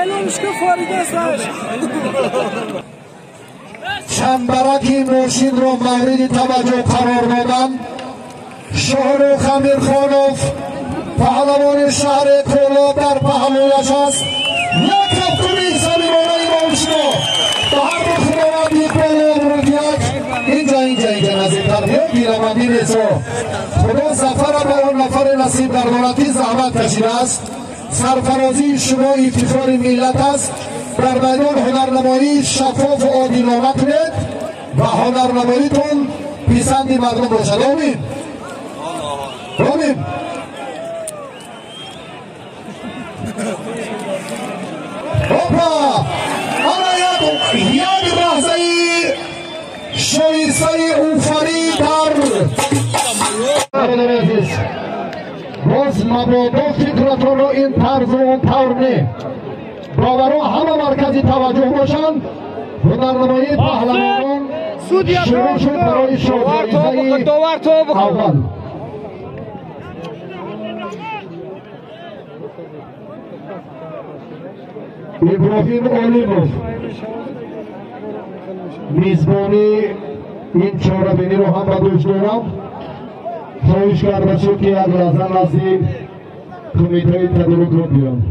معلومش که فاریده سرش چنبرکی مرشید رو مورد توجه قرار دادن شاهرخ امیرخانوف پهلوان شهر کولا در پهلویش است. یک هفتونی سلیمانه ایمانشنو به هر دو خداوندی کولا ورودیت اینجا نزدیکتر بیاد گیرمندی نیست خدا زفر به اون نفر نصیب در دولتی زحمت کشیده است. سرفرازی شما افتخار ملت است. در میدان هنرنمایی شفاف و عادلانه کنید و هنرنماییتون پسند مردم باشد. آمین آمین. هاپا انا یک لحظه شایسته اوفری در باز مبادا فکرتون رو این طرز و اون طور نه باورو همه مرکزی توجه باشند. هنرنمایی پهلوانان شروع شد برای جایزه اول. ابراهیم علیموف میزبانی این چهاربینی رو هم به دوش دارم. خواهش کرده شد که از لحظه نزدیک کمیته تدارک رو بیان.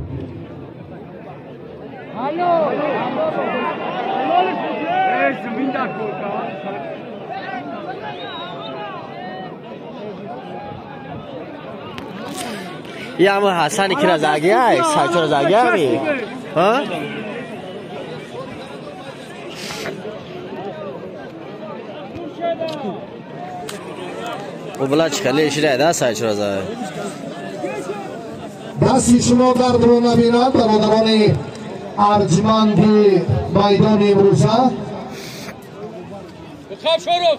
یه همه حسنی که رزاگی هایی سایچو رزاگی هایی ها؟ او بلا چکلی شده ده سایچو رزاگی دستی شما درد رو نبیند برادران ارجمند میدان امروزه. خواب شروع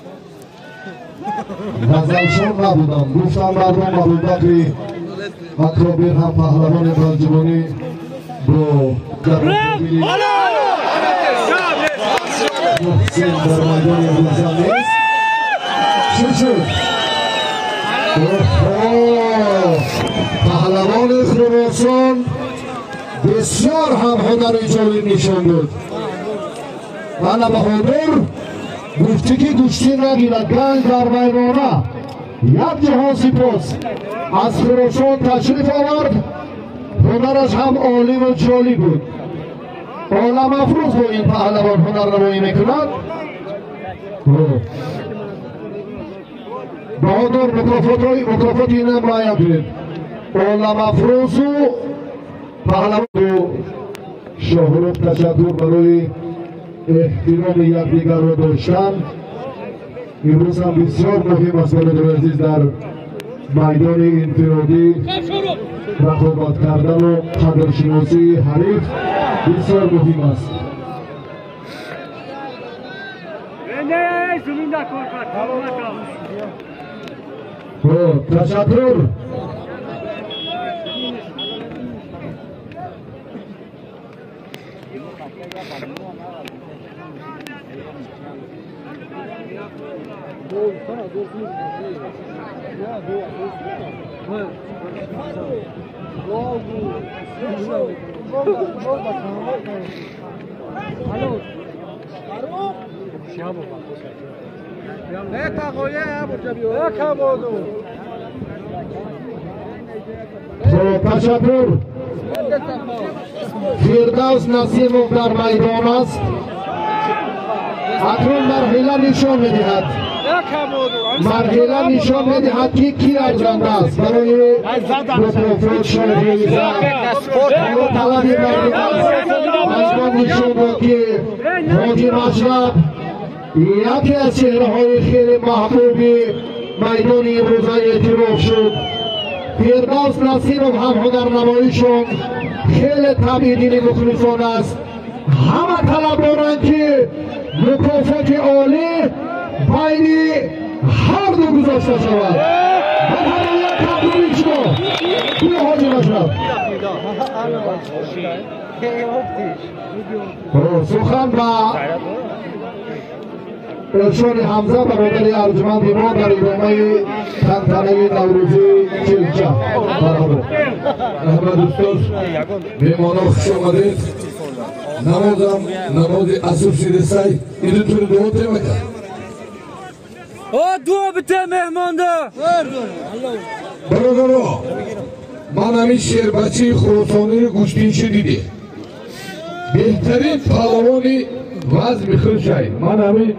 غزلشون نبودم گفتم مردم ابوبکر اکرابیر هم پهلوان ارجمندی برو محسن در میدان امروزه نیست. چی شد؟ پهلوان خراسان بسیار هم هنر جالب نشان داد. انا بهادر گفتی که گوشتی نگیرد گنج در میدانه یک جهان سپاس از خراسان تشریف آورد. هنرش هم عالی و جالی بود. عالم افروز با این پهلوان هنرنمایی میکند. بهادر مکافات این هم رعایت کنید. عالم افروز و پهلوان و شاهرخ تشکر برای احترام یکدیگر را داشتن. امروز هم بسیار مهم است برادر عزیز در میدان انفرادی رقابت کردن و قدرشناسی حریف بسیار مهم است. تشکر. تشکر. فردوس نسیموف در میدان است. اکنون مرحله نشان میدهد که کی ارزنده است برای مکافات شاهرخ طلبی مردم است. اکنون نشان داد که حاجی مشرف یکی از چهره های خیلی محبوب میدان امروزه اعتراف شد. فردوس نسیموف هم هنرنماییشون خیلی طبیعی مخلصان است. همه طلب دارند که مکافات عالی بین هر دو گذاشته شود. همه یک تبریک شما توی حاجی مشرف سخن با ارشاد حمزه برادر ارجمند ما در ادامه تنطنه نوروزی چلچه. مرحبا. احمد استاد میمانا خوش آمدید. намози асрсиди сай иду тури дуо темака дуо бите меҳмонда бародаро ман ҳамин шербачии хуросониро гӯштинши диде беҳтарин паҳлавони вазми хушай ман ҳамин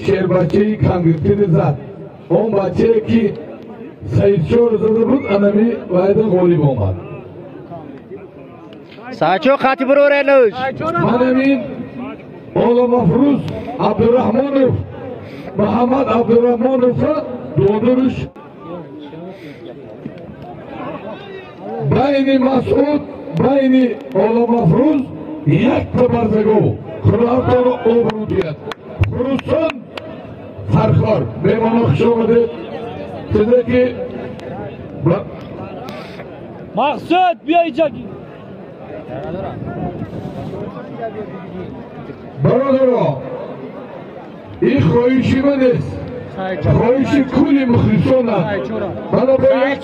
шербачаи кангиртини зад он бачае ки Saidchor zada bud anami vayda g'olib omad. Sacho qati biroraylik. Manamin Ola Mafruz Abdurrahmonov Muhammad Abdurrahmonovga do'dirish. Bayni Mas'ud bayni Ola Mafruz yakta barzagov. Xudolar obrudiyat. Xuruson Farxor bemanoq shomade Sizdeki Maqsud biyayacak. Barodaro این خواهشی من است خواهشی کلی مخلصانم بنا باید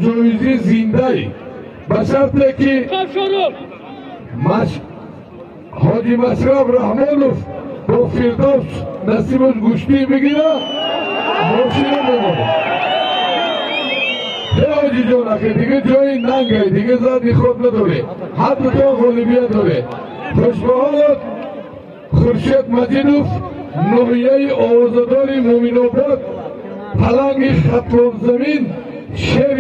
جایزه زنده بشرطه که حاجی مشرف رحمانوف با فردوس نصیبش گوشتی بگیره ماشینه بمونه حاجی جانا که دیگه جایی ننگه دیگه زدی خود نداره حتی تو غالبیه داره خوشبحالت خورشید مجیدوف نویه آوازداری مومناباد پلنگ خطلان زمین شهر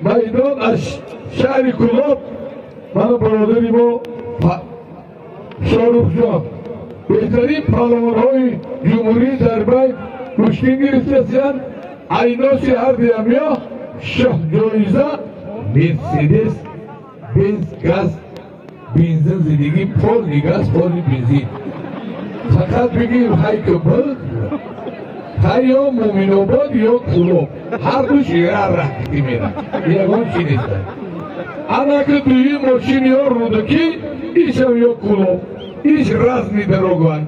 میدان از شهر کلاب من برادری ما شاروخ جان بهترین پهلوان های جمهوری در بین کشتین گرفتن عیناسی هر دیمیا شاه جایزه مرسدس بنز گاز بنزین زندگی پول گاز پول بنزین فقط بگیم های کبل های یا مومناباد یا کلوب هر دوش یه رختی میرن یکان چی نیستن انا که دوی ماشین یا رودکی ایش هم یا کلوب ایش راز نیدروگوان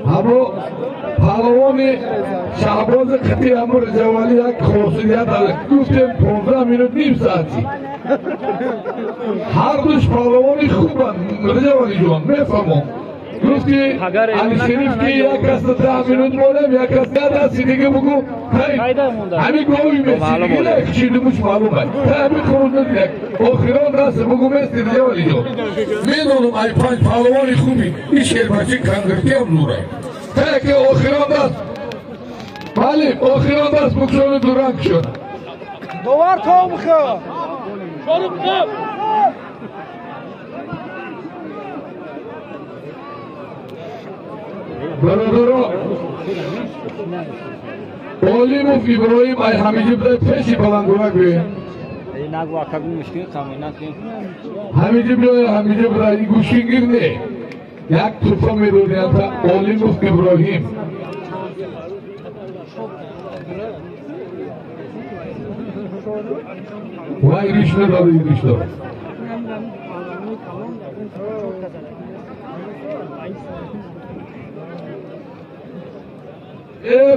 همو پهلوان شهباز خطی امور جوالی یک خاصیت داره گفتیم 15 منوت نیم ساعتی هر دوش پهلوانی خوبن جوالی جوان میفهمم گفتی علی شریف که یک کس 10 منوت مونم یک کس 10 دیگه بگو همین گوهی میسی دیگه یک چیدموش معلوم باید همین خروج ندید آخران راست بگو میستی جوالی جوان میدونم ای 5 پهلوانی خوبی این شیربچی کندرتی هم نوره تا که آخران دست بله آخران دست بکشان دورنگ شد دوار تا بخواه شروع کن برادرها عالم و ابراهیم ای همیشه بده پیشی بلندورک بید همیشه بده همیشه بده این گوشینگیر نه یک توفه میدونی انتا عالم و ابراهیم وای ریش نداره این ریش داره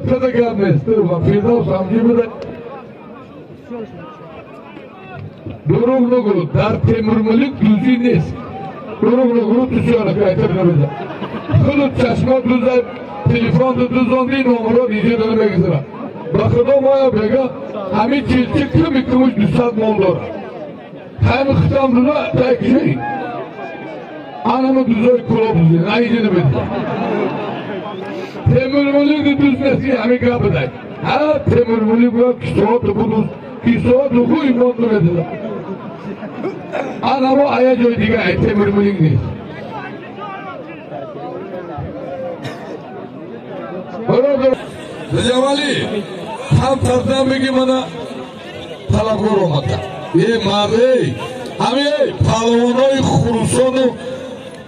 پده گرد نیست درو پیدا و سمجی بده دروغ نگو در تیمورملک دوزی نیست دروغ نگو تو سیاره کهتر نبیده خودت چشمات دوزه تلیفون دوزاندی نمرا دیجه داره بگذاره با خدا مایا بگه همین چیزی کمی کمش 200 مال داره همین ختم دوزه تکشی anamı düzey kula düzey, ayıcını bitti. Temurmuluk da düzmesi hemi kapıday. Ha temurmuluk var, kisoğatı bulur, kisoğatı bu imanlı edilir. Anamı aya coydiga, temurmuluk değil. Brother, Recevali, tam tarzdan begi bana talabgor olmakta. Mağrey, hemi palvanoy khurusonu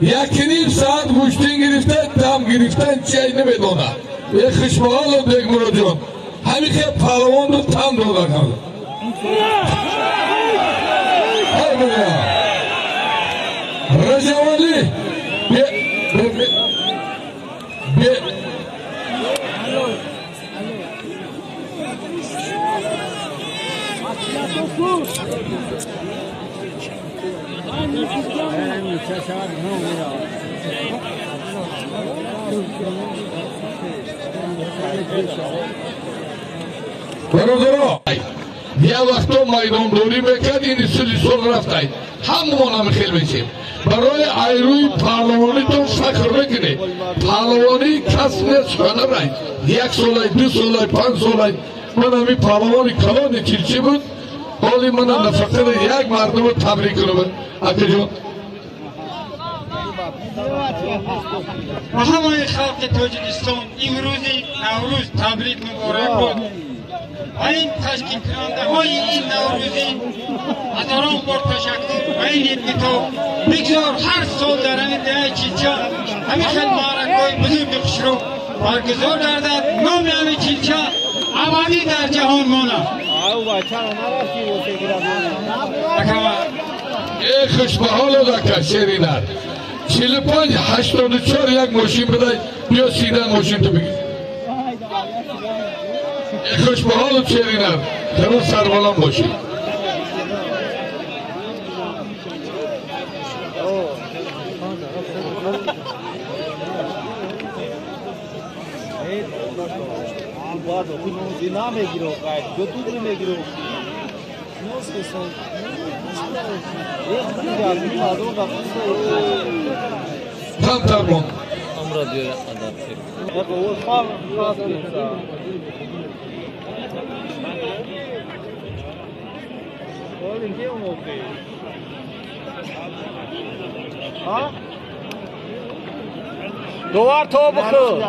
یکی ساعت گوشتین گرفتن دم گرفتن چی نمیدونه یک خشمال و دیگ مراجعان همین که پهلوان رو تم داده کنه های بگه رجوالی برادرها یه وقتا میدان دوری میکرد این سال رفتید همون هم خیلی میشیم برای ایروی پهلوانی تو فکر نکنید پهلوانی کس نیست هنر یک سال 2 سال 5 سال من همی پهلوانی کلان چیلچی بود حالی من نفقه یک مردم تبریک کنم اکا جان و همه خلق تاجیکستان امروزی نوروز تبریک مبارک بود و این تشکیل کننده های این نوروزی هزاران بار تشکر و این اتفاق بگذار هر سال در همین دهه چیلچه همین خیلی معرک‌های بزرگ خوشرو برگزار گردد نام همین چیلچه ابدی در جهان ماند ای خوش به حال دکتر شیرینر 45 84 یک ماشین بده بیا سیدن ماشین تو بگیر ای خوش به حال شیرینر خیلی سربالان باشی tam tamam. Amra diyor adam. دوار تو بخو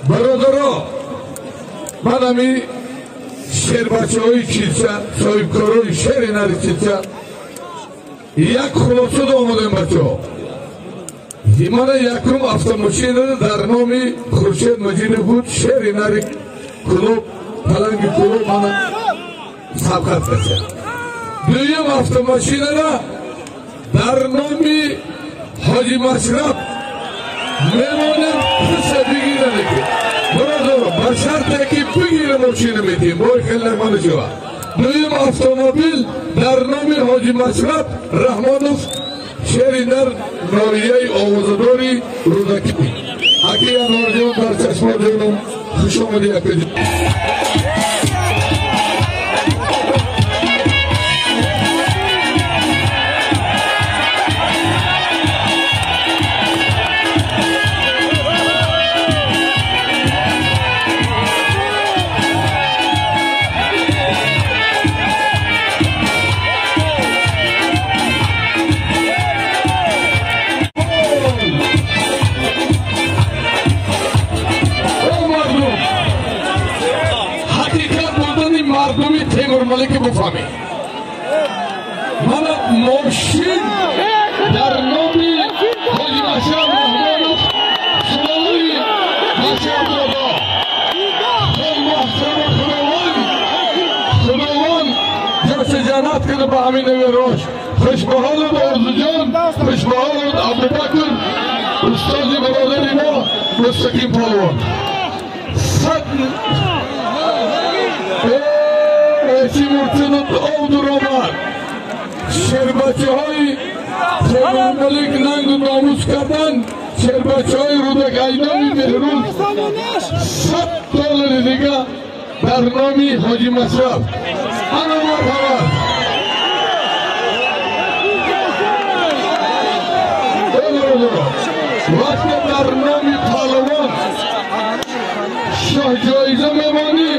برادرها من همی شیر بچه های چیلچه صاحبکارای شیر نری چیلچه یک خلاصه دا آمدیم بچه ها من یکم افتماشین در نام خورشید مجید بود شیر نری کلوب پلنگ کلوب من سبقت بچه دویم افتماشین در نام حاجی مشرف میمانیم خوشه بگیره نکن برادر بشرطه که بگیره ماشین میتیم باید خیلی نکمانه شوا دویم افتومبیل در نام حاجی مشرف رحمانوف شهری در ناریه آوازداری رودکی اکی انوار جان در چشمار جانم خوش آمدی اکی جان ملک بفهمی من ماشین در نام حاجی مشرف رحمانوف خداوی مشرف بابا خیلی محترم خداوند جس جنت کنه به همین نوی روش خوش به حالت آرزو جان خوش به حالت عبدالبکر استاد برادری ما مستقیم پهلوان ایسی مرتضی عبدالرحمن شربچه های خیلی ملک ننگ و ناموس کردن شربچه های رودک ایدانی بهروز $100 دیگه در نامی حاجی مشرف Ana marhamat. Vaqti dar nomi Palvon Shoh joiza memoni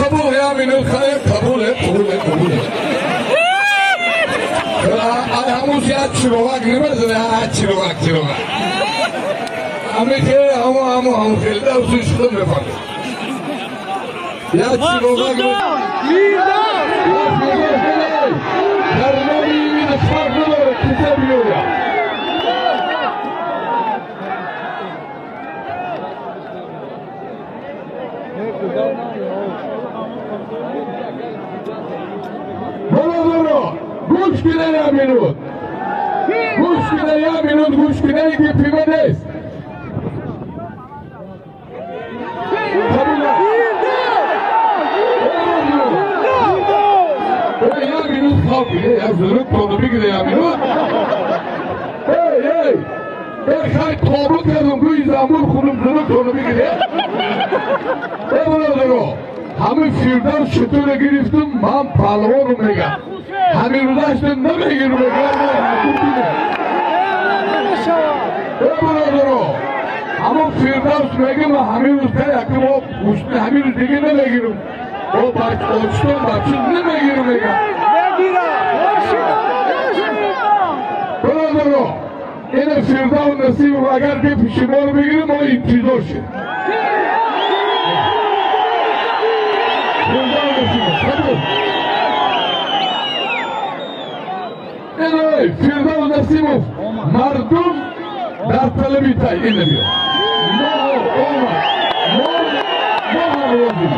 قبول يا من الخير قبول همون زیاد چلوک نمیزنه چلوک همه که همون خیلی دوستش خود میفرده یا چلوک در نوی این اشفاق نداره کتاب یوریا گوش کنه یا مینود گوش کنه که پیمه نیست یا مینود خواب بگه یا ضرورت تونو بگیره یا مینود خیلی تابو کردم روی زمون خونم ضرورت تونو بگیره همه فیردار چطور گرفتم من پهلوان رو میگم همین رو داشتم نمیگیرم همون فیردار میگم همین رو همین رو دیگه نمیگیرم بچه نمیگیرم میگم برادرو این فیردار نصیب اگر که پیشما رو بگیرم ما انتظار شد فیردوس نسیموف مردم در طلبی تای این نمیاد ما روزی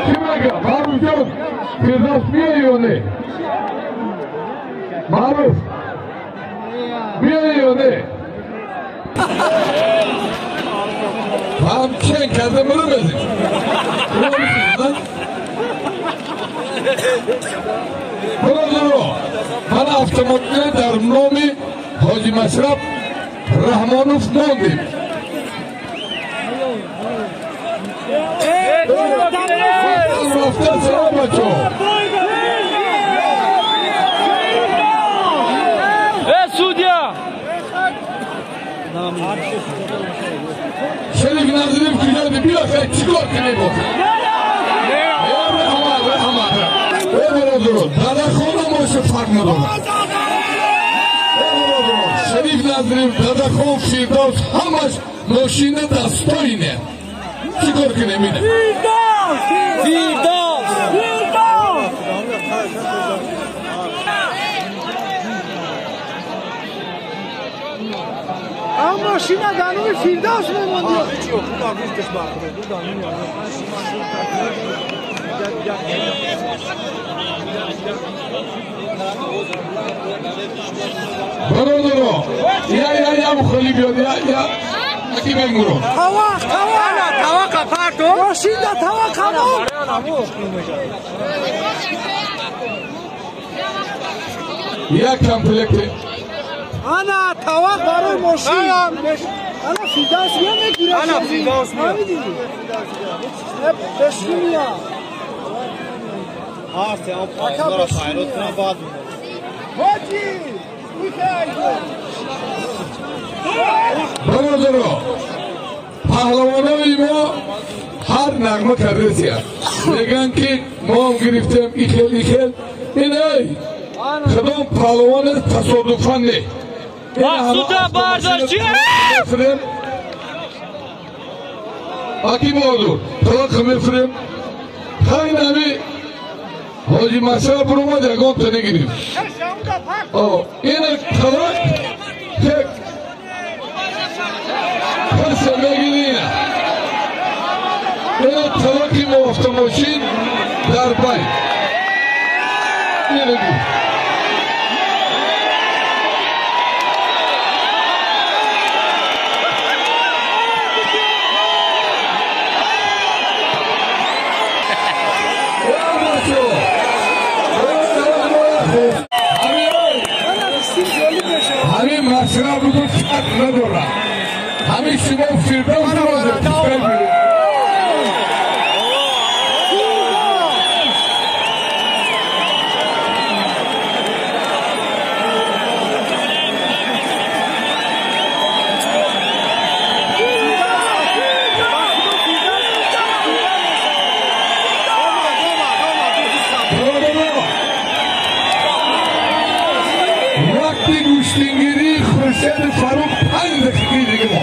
چی مگه معروف جان فیردوس میایی یا نه معروف میایی یا نه همچین کرده منو بزید من автомобиль در نام حاجی مشرف رحمانوف ماندیم رفته سلام بچه سودیا شریف نظریم کجا بیا خیلی چیکار کنی بود دادا خونم باشه فرق نداره شریف نظریم دادا خون فیردوس همش ماشین دستایینه چی کار کنه مینه فیردوس اما ماشین دانوی فیردوس میموندی برادرو یا مخالی بیاد یا اکی بگمورو توا قفارتو ماشین دا توا قمون یا کمپلکت انا توا برای ماشین انا فیردوس میگیره انا فیردوس میگیره بشینیا آسته اون پاسدار خیراتون بعد حاجی برادرو پهلوانای ما هر نغمه کرده سیاد میگن که ما هم گرفتیم ایخل این ای کدام پهلوان تصادفا نه مقصود برداشتی Akib oldu. Tava kımırfırım. Kaynami Hoca Masha Bruma Jagon tane gireyim. O yine tava tek kaseme gireyim. Yine tava kim o avtomoşin darbay. Yine gireyim. Hami masra budur şart ne dora. Hami şibo firdevs olacak. Güçlüngiri Hüseyin Faruk hangi dakikaydı bu?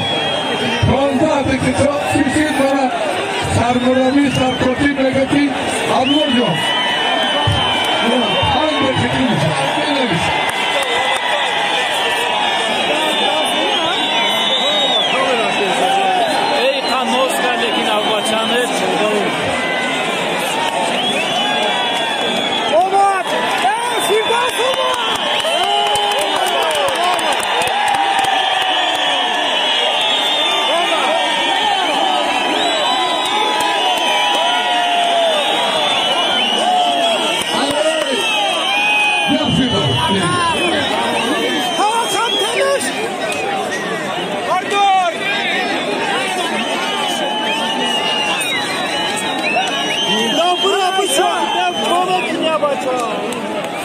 Fazla dakika Hüseyin bana sarmurami sarkoti megati ablojo. Hangi dakikaydı? Neymiş? Ey kanos lekin avvaçanı Omar! Firdevs Omar!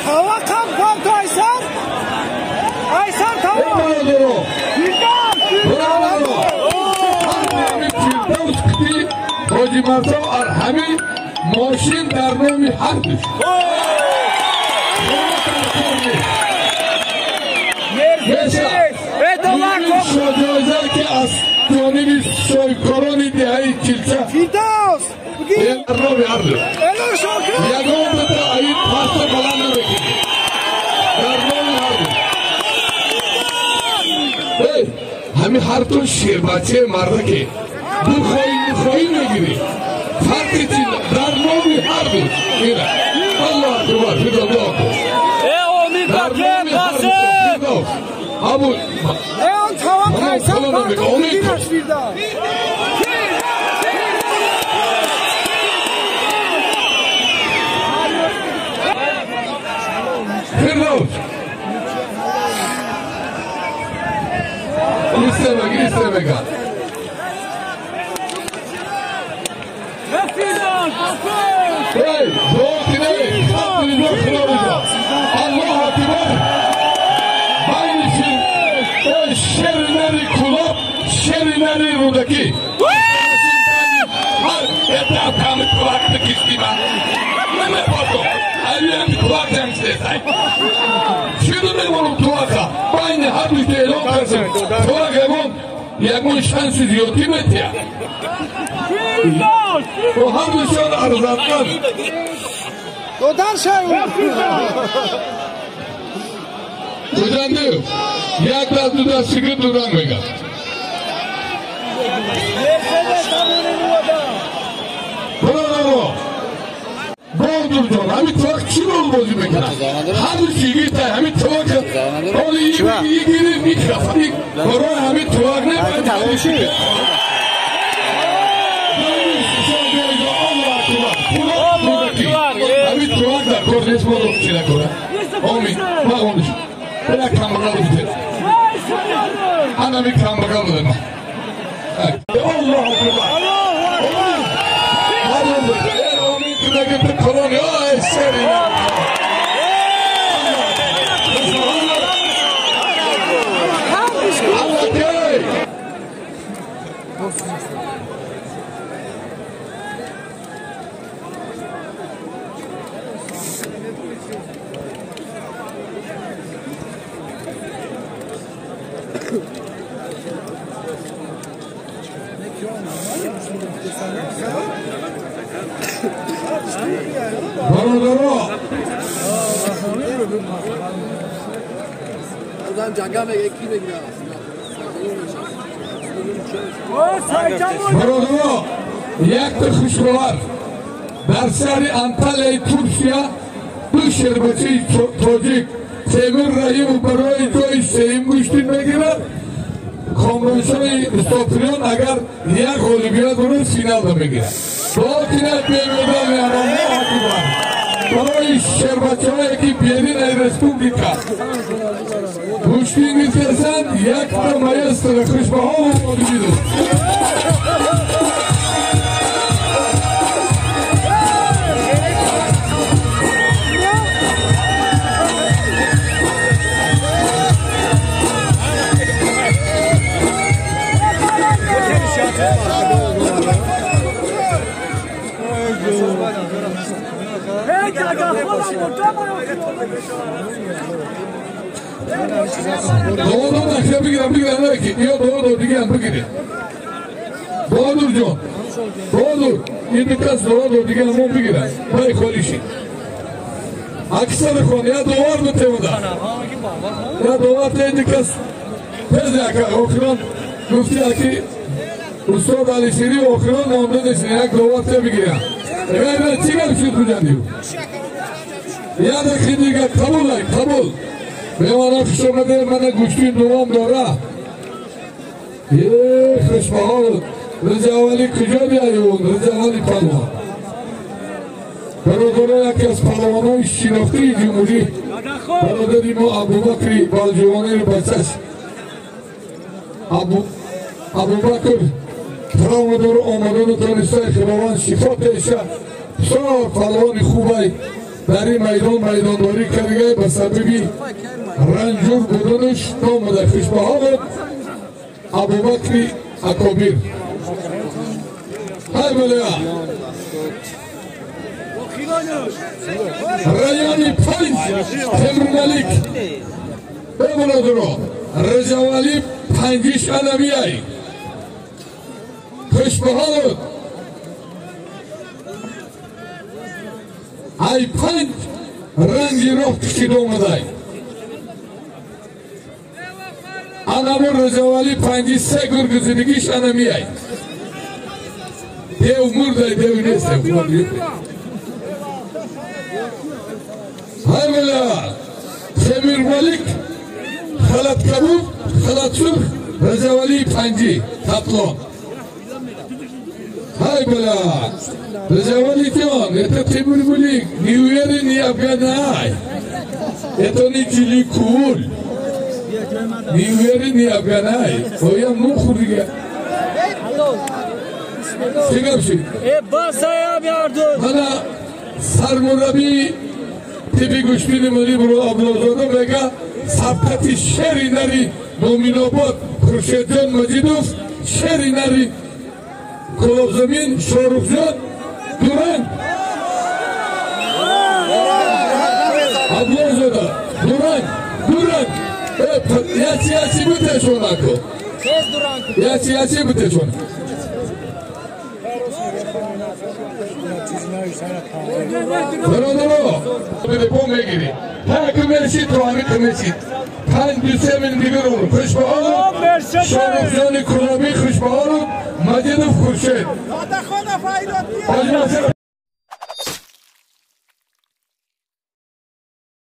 Hava kam kalktı Aysar. Aysar tamam. Bravo. Hami Firdevs kiti Hoca Masha Arhami Moşin Darnomi Harbiş. Şojoza ki astoni bir soykoroni dihayı kilsa. Firdevs! Bugün Darnomi Harbiş. Elo şarkı! Yagon da ayıp pasta falan da bekliyor. Darnomi Harbiş. Hey, hami hartun şirbaçe marraki. Bu khoyin ne gibi? Fark için Darnomi Harbiş. Mira. Allah akbar. Firdevs oku. Omi Bakir Kasım! Abu Leon tamam Aysar Tamam, kalktı. onu Bugün yıkıyor. Firdevs! Firdevs. İsteme gal. Hey, doğru Allah akbar. Hangisi o şerinleri kulak, şerinleri buradaki. Etraf kanı kulaklık istima. Ne foto? Ayyan kulak temsilcisi. Şunu ne bunu kulaka? Aynı hadis değil o kasım. Kulak emon. Yakın şanssız yotimet ya. O hadis şöyle arzatlar. Dodan şey. Hocam diyor. Yakla duda sıkı duran mıyga? Bravo. Boldur diyor. Hami tuvak çin olmaz mı? Hadi çiğ tay. Hami tuvak. Onu iyi girin. İlk defa. Koron hami tuvak ne? Tamam şey. Hami tuvak da kordes bolu çile kora. Omi. Bak onu. Bırak kameralı bitir. Ana bir kameralı mı? Allah akbar. Hadi kolonya eseri. Allah gel. برادرها یک تا خوشگوار در سر انطلیه ترکیه دو شربتی تاجیک تیمور رحیم برای توی سیم گوشتین میگیرد کامرانشای استاپریان اگر یک غالی بیاد برای فینال دا میگیرد دعا کنید بیمیدن میانانه آتیبان برای شربتی هایی که بیرین ای رسپوبلیکا گوشتین میترسند یک تا مایستر خوشبه ها و مادوی دو Doğudan aşağı bigirem ki ya doğu digen bigire. Doğudur John. Doğudur. İndikas doğudur digen mon bigire. Bay kolişi. Aksarı konu ya doğar mı temada? Ya doğar te indikas. Tez yaka okuran gufti ki Ustad Ali Siri okuran onda desin ya doğar te bigire. Ben çıkar şu tucan diyor. Ya da khidiga kabul ay kabul. Bemana kuşamadı bana güçlü duam dora. Kuşbahar Rızavali kuca bir ayol Rızavali palva. Barodora yakas palvano şinofti cumhuri. Barodarimo Abu Bakri balcuvani basaş. Abu Bakr Travmador omadonu tanıştay khilavan şifat eşa. Sonra palvani khubay. در این میدانداری کردگاه به سببی رنجور بودنش نام در خوشبه ها بود ابوبکر اکابر های بلیا رایانی پنج تیمور ملیک ببرادرو رجوالی پنجیش علمی های خوشبه ها بود ای پنج رنگی رفت کشید اومدای انامو رجوالی پنجی سه گرگزیدگیش انمی ای دیو مردای دیو نیسته های بلا تیمور ملیک خلط کبوب خلط سرخ رجوالی پنجی تطلان های بلا رجوالی جان это Timur Malik не уверен не Афганай это не Чиликул не уверен не Афганай оя мухурга Sigapşi Basaya yardım Hala Sarmurabi tipi güçlü numari bro ablazoda vega saptati şerinari Nominobot Khurshedjon Majidov şerinari Kolobzamin Shorufjon Duran Ablazoda Duran Yachi bute şonako Yachi bute şonako برادرها به پا میگیری تاکو مرشید تو همی کمیشید پنج دوسته من دیگر رو خوشبهارو شارفزان کلابی خوشبهارو مجید خورشید